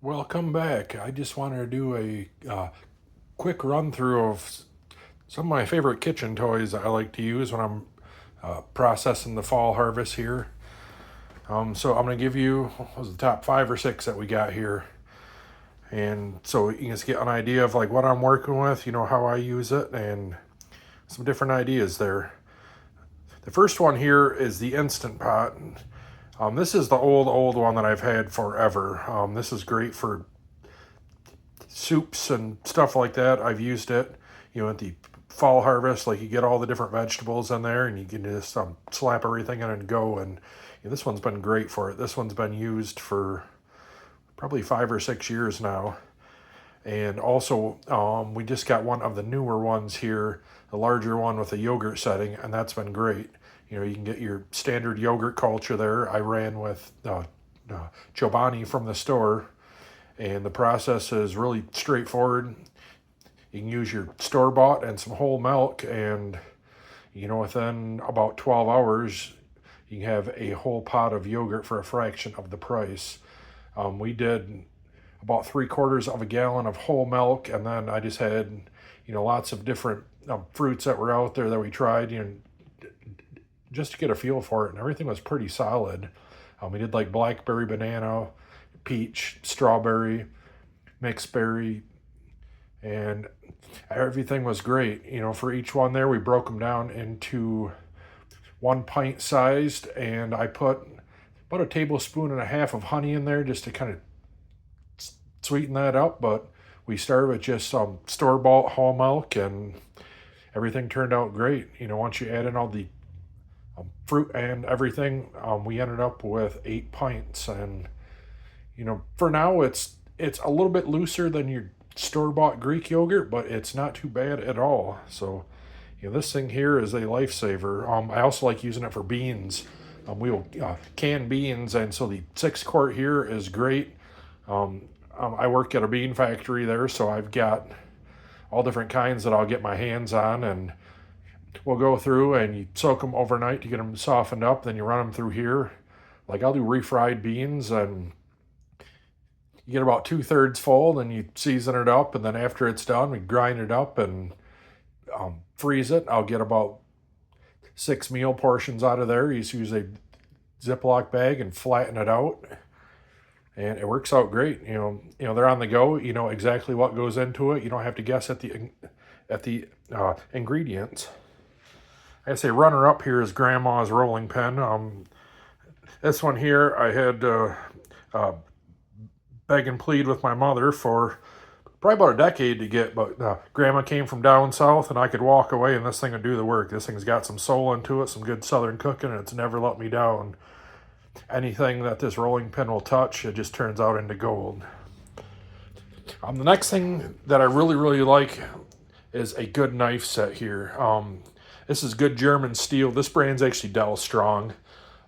Welcome back. I just wanted to do a quick run through of some of my favorite kitchen toys that I like to use when I'm processing the fall harvest here. So I'm going to give you what was the top 5 or 6 that we got here, and so you can just get an idea of like what I'm working with, how I use it, and some different ideas there. The first one here is the Instant Pot. This is the old one that I've had forever. This is great for soups and stuff like that. I've used it, at the fall harvest. Like you get all the different vegetables in there, and you can just slap everything in and go. And this one's been great for it. This one's been used for probably 5 or 6 years now. And also, we just got one of the newer ones here, the larger one with a yogurt setting, and that's been great. You can get your standard yogurt culture there. I ran with Chobani from the store, and the process is really straightforward. You can use your store-bought and some whole milk, and within about 12 hours you can have a whole pot of yogurt for a fraction of the price. We did about 3/4 of a gallon of whole milk, and then I just had lots of different fruits that were out there that we tried, just to get a feel for it, and everything was pretty solid. We did like blackberry, banana, peach, strawberry, mixed berry, and everything was great. For each one there, we broke them down into 1 pint sized, and I put about 1.5 tablespoons of honey in there just to kind of sweeten that up. But we started with just some store-bought whole milk, and everything turned out great. Once you add in all the fruit and everything, we ended up with 8 pints. And for now it's a little bit looser than your store-bought Greek yogurt, but it's not too bad at all. So this thing here is a lifesaver. I also like using it for beans. We will can beans, and so the 6 quart here is great. I work at a bean factory there, so I've got all different kinds that I'll get my hands on, and we'll go through and you soak them overnight to get them softened up. Then you run them through here. Like I'll do refried beans, and you get about 2/3 full, then you season it up, and then after it's done, we grind it up and freeze it. I'll get about 6 meal portions out of there. You just use a Ziploc bag and flatten it out, and it works out great. They're on the go. You know exactly what goes into it. You don't have to guess at the ingredients. I say runner up here is Grandma's rolling pin. This one here I had beg and plead with my mother for probably about a decade to get, but Grandma came from down south, and I could walk away and this thing would do the work. This thing's got some soul into it, some good southern cooking, and it's never let me down. Anything that this rolling pin will touch, it just turns out into gold. The next thing that I really like is a good knife set here. This is good German steel. This brand's actually Del Strong.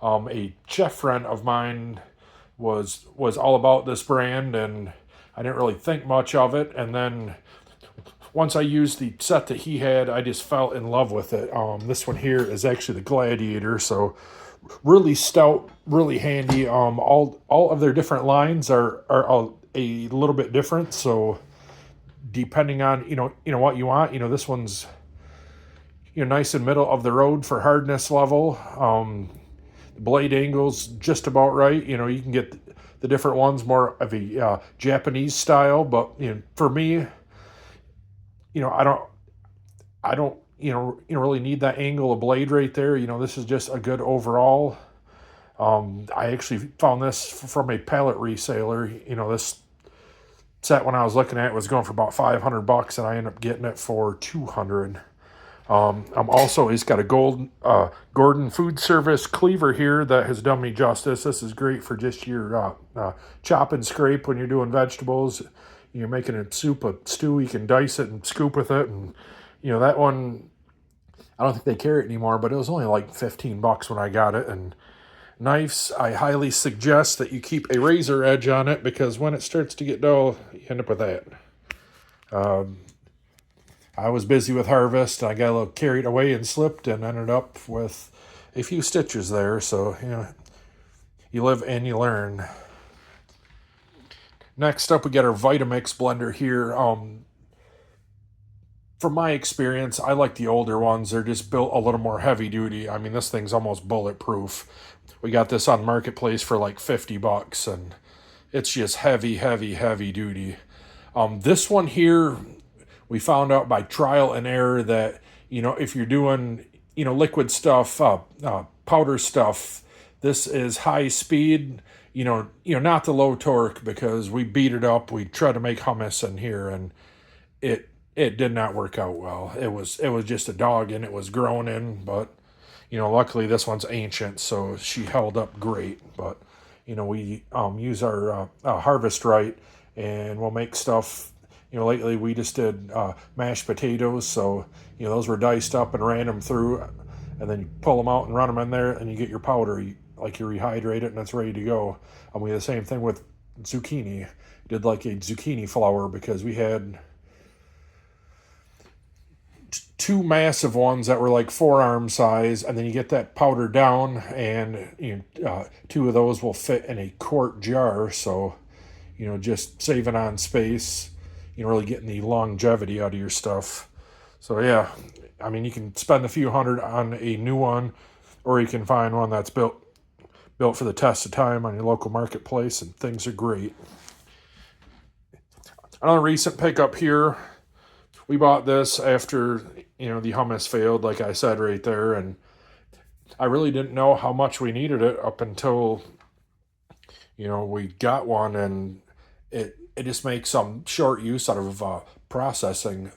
A chef friend of mine was all about this brand, and I didn't really think much of it. And then once I used the set that he had, I just fell in love with it. This one here is actually the Gladiator, so really stout, really handy. All of their different lines are a little bit different, so depending on what you want, this one's nice in middle of the road for hardness level. The blade angle's just about right. You can get the different ones more of a Japanese style, but for me, I don't really need that angle of blade right there. This is just a good overall. I actually found this from a pallet reseller. This set when I was looking at it was going for about $500, and I ended up getting it for $200. He's got a gold Gordon food service cleaver here that has done me justice. This is great for just your chop and scrape when you're doing vegetables. You're making a soup, a stew, you can dice it and scoop with it. And that one, I don't think they carry it anymore, but it was only like $15 when I got it. And knives, I highly suggest that you keep a razor edge on it, because when it starts to get dull, you end up with that. I was busy with harvest. I got a little carried away and slipped and ended up with a few stitches there. So, you live and you learn. Next up, we got our Vitamix blender here. From my experience, I like the older ones. They're just built a little more heavy duty. I mean, this thing's almost bulletproof. We got this on Marketplace for like $50, and it's just heavy, heavy, heavy duty. This one here, we found out by trial and error that, if you're doing, liquid stuff, powder stuff, this is high speed, not the low torque, because we beat it up. We tried to make hummus in here, and it did not work out well. It was just a dog, and it was groaning, but luckily this one's ancient, so she held up great. But we use our harvest right, and we'll make stuff. Lately we just did mashed potatoes, so those were diced up and ran them through, and then you pull them out and run them in there, and you get your powder. You rehydrate it, and it's ready to go. And we did the same thing with zucchini. Did like a zucchini flour, because we had two massive ones that were like forearm size, and then you get that powder down, and two of those will fit in a quart jar. So just saving on space, really getting the longevity out of your stuff. So yeah, I mean, you can spend a few hundred on a new one, or you can find one that's built for the test of time on your local marketplace, and things are great. Another recent pickup here. We bought this after the hummus failed, like I said right there, and I really didn't know how much we needed it up until we got one, and it just makes some short use out of processing.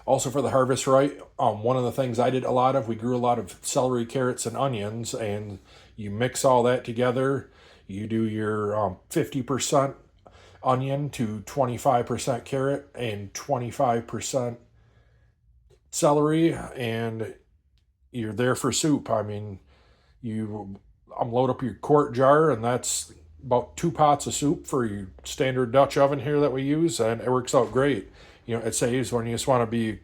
Also, for the harvest right, one of the things I did a lot of, we grew a lot of celery, carrots, and onions, and you mix all that together. You do your 50% onion to 25% carrot and 25% celery, and you're there for soup. I mean, you load up your quart jar, and that's about 2 pots of soup for your standard Dutch oven here that we use, and it works out great. It saves when you just want to be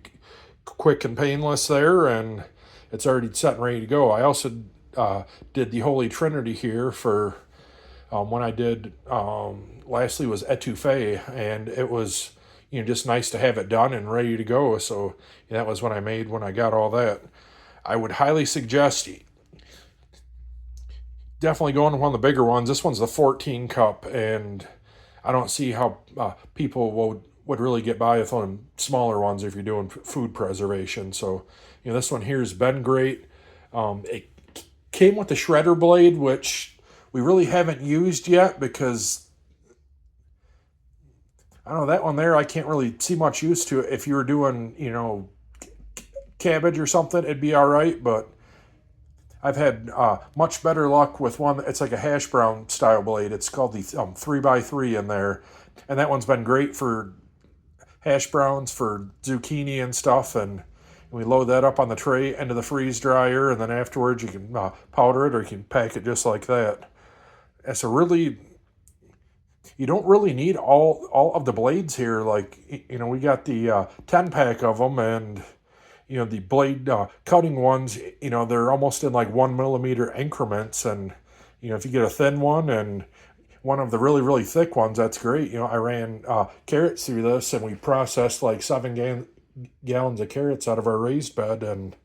quick and painless there, and it's already set and ready to go. I also did the Holy Trinity here for when I did lastly was etouffee, and it was just nice to have it done and ready to go. So that was when I got all that. I would highly suggest definitely going to one of the bigger ones. This one's the 14 cup, and I don't see how people would really get by with one of them smaller ones if you're doing food preservation. So this one here has been great. It came with the shredder blade, which we really haven't used yet, because I don't know, that one there I can't really see much use to it. If you were doing cabbage or something, it'd be all right, but I've had much better luck with one. It's like a hash brown style blade. It's called the 3x3 in there, and that one's been great for hash browns, for zucchini and stuff. And we load that up on the tray into the freeze dryer, and then afterwards you can powder it, or you can pack it just like that. It's a really, you don't really need all of the blades here. Like we got the 10-pack of them, and the blade cutting ones, they're almost in like 1 millimeter increments. And if you get a thin one and one of the really, really thick ones, that's great. I ran carrots through this, and we processed like 7 gallons of carrots out of our raised bed, and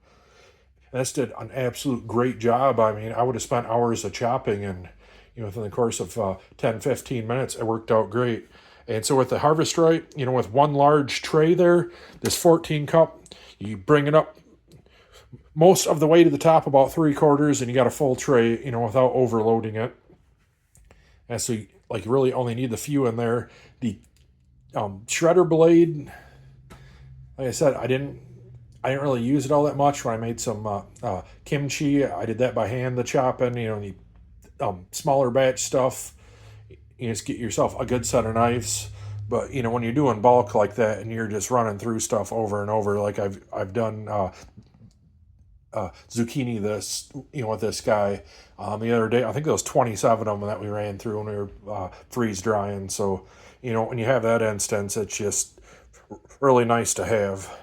this did an absolute great job. I mean, I would have spent hours of chopping, and within the course of 10-15 minutes, it worked out great. And so with the harvest right, with one large tray there, this 14 cup, you bring it up most of the way to the top, about 3/4, and you got a full tray, without overloading it. And so you really only need the few in there. The shredder blade, like I said, I didn't really use it all that much. When I made some kimchi, I did that by hand, the chopping. The smaller batch stuff, just get yourself a good set of knives. But when you're doing bulk like that, and you're just running through stuff over and over, like I've done zucchini with this guy the other day. I think there was 27 of them that we ran through when we were freeze drying. So when you have that instance, it's just really nice to have.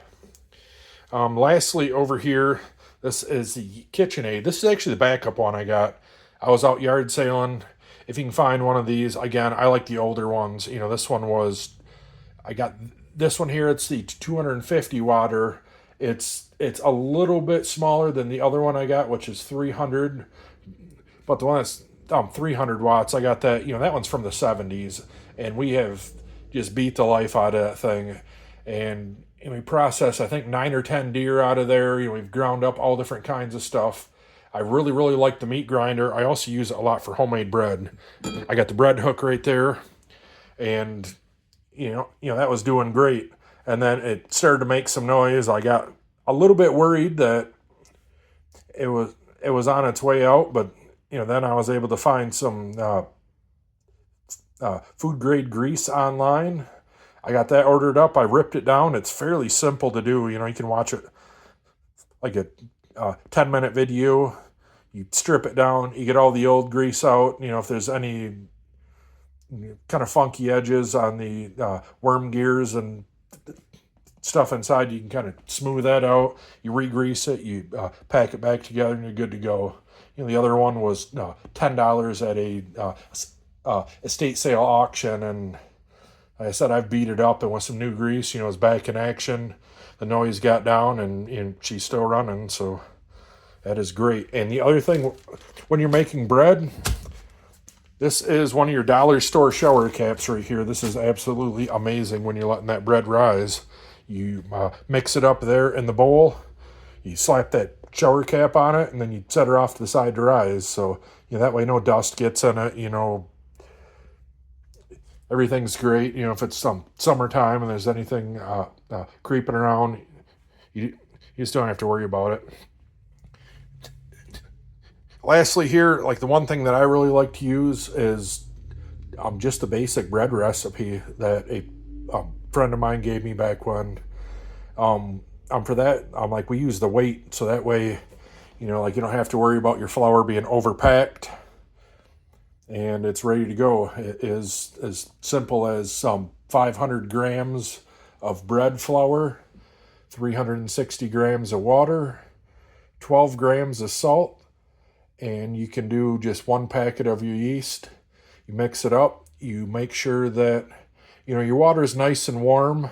Lastly, over here, this is the KitchenAid. This is actually the backup one I got. I was out yard sailing. if you can find one of these, again, I like the older ones. This one was, I got this one here. It's the 250 water. It's a little bit smaller than the other one I got, which is 300. But the one that's 300 watts, I got that. That one's from the 70s, and we have just beat the life out of that thing. And we process, I think, 9 or 10 deer out of there. We've ground up all different kinds of stuff. I really, really like the meat grinder. I also use it a lot for homemade bread. I got the bread hook right there, and that was doing great. And then it started to make some noise. I got a little bit worried that it was on its way out, but then I was able to find some food grade grease online. I got that ordered up. I ripped it down. It's fairly simple to do. You can watch it like a 10-minute video. You strip it down. You get all the old grease out. If there's any kind of funky edges on the worm gears and stuff inside, you can kind of smooth that out. You re-grease it. You pack it back together, and you're good to go. The other one was $10 at a estate sale auction, and like I said, I've beat it up, and with some new grease, it's back in action. The noise got down, and she's still running, so that is great. And the other thing, when you're making bread, this is one of your dollar store shower caps right here. This is absolutely amazing when you're letting that bread rise. You mix it up there in the bowl, you slap that shower cap on it, and then you set her off to the side to rise. So that way no dust gets in it. Everything's great. If it's some summertime and there's anything creeping around, you just don't have to worry about it. Lastly here, like the one thing that I really like to use is just the basic bread recipe that a friend of mine gave me back when for that, we use the weight, so that way, you don't have to worry about your flour being overpacked, and it's ready to go. It is as simple as 500 grams of bread flour, 360 grams of water, 12 grams of salt, and you can do just one packet of your yeast. You mix it up. You make sure that your water is nice and warm,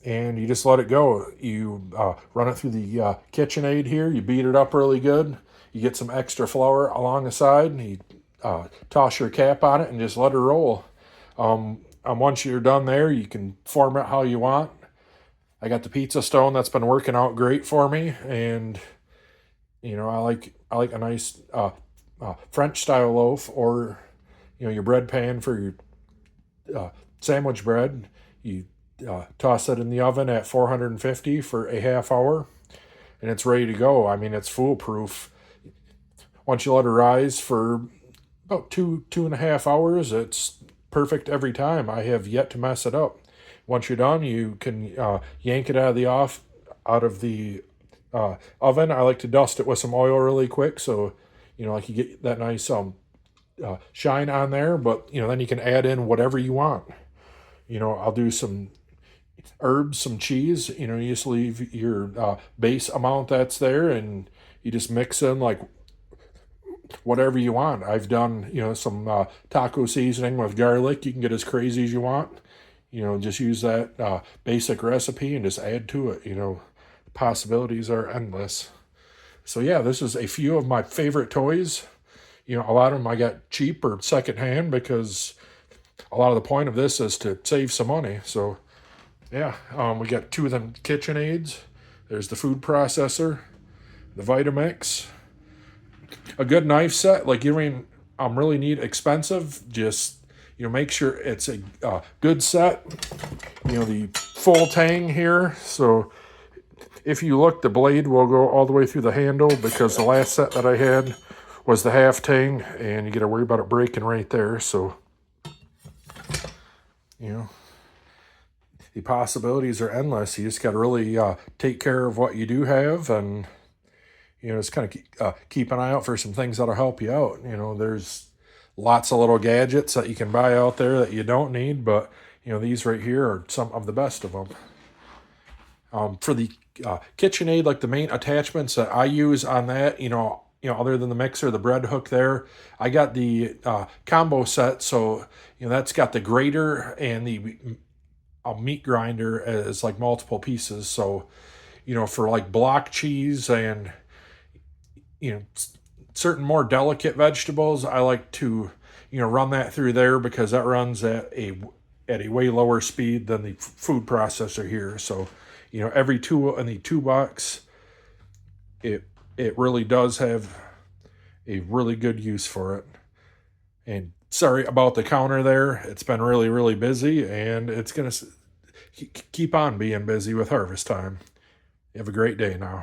and you just let it go. You run it through the KitchenAid here. You beat it up really good. You get some extra flour along the side, and you toss your cap on it and just let it roll. And once you're done there, you can form it how you want. I got the pizza stone that's been working out great for me, and I like a nice French style loaf, or your bread pan for your sandwich bread. You toss it in the oven at 450 for a half hour, and it's ready to go. It's foolproof. Once you let it rise for about 2.5 hours, it's perfect every time. I have yet to mess it up. Once you're done, you can yank it out of the oven. I like to dust it with some oil really quick, so you get that nice shine on there. But then you can add in whatever you want. I'll do some herbs, some cheese. You just leave your base amount that's there, and you just mix in whatever you want. I've done some taco seasoning with garlic. You can get as crazy as you want. Just use that basic recipe and just add to it. Possibilities are endless. So yeah, this is a few of my favorite toys. A lot of them I got cheap or secondhand, because a lot of the point of this is to save some money. So yeah, we got 2 of them KitchenAids. There's the food processor, the Vitamix, a good knife set. You don't really need expensive. Just make sure it's a good set. The full tang here. So if you look, the blade will go all the way through the handle, because the last set that I had was the half tang, and you got to worry about it breaking right there. So the possibilities are endless. You just got to really take care of what you do have, and just kind of keep an eye out for some things that'll help you out. There's lots of little gadgets that you can buy out there that you don't need, but these right here are some of the best of them. For the KitchenAid, the main attachments that I use on that, other than the mixer, the bread hook there. I got the combo set, so that's got the grater and the meat grinder as like multiple pieces. So for like block cheese and certain more delicate vegetables, I like to run that through there because that runs at a way lower speed than the food processor here. So every tool in the toolbox, it really does have a really good use for it. And sorry about the counter there. It's been really, really busy, and it's going to keep on being busy with harvest time. You have a great day now.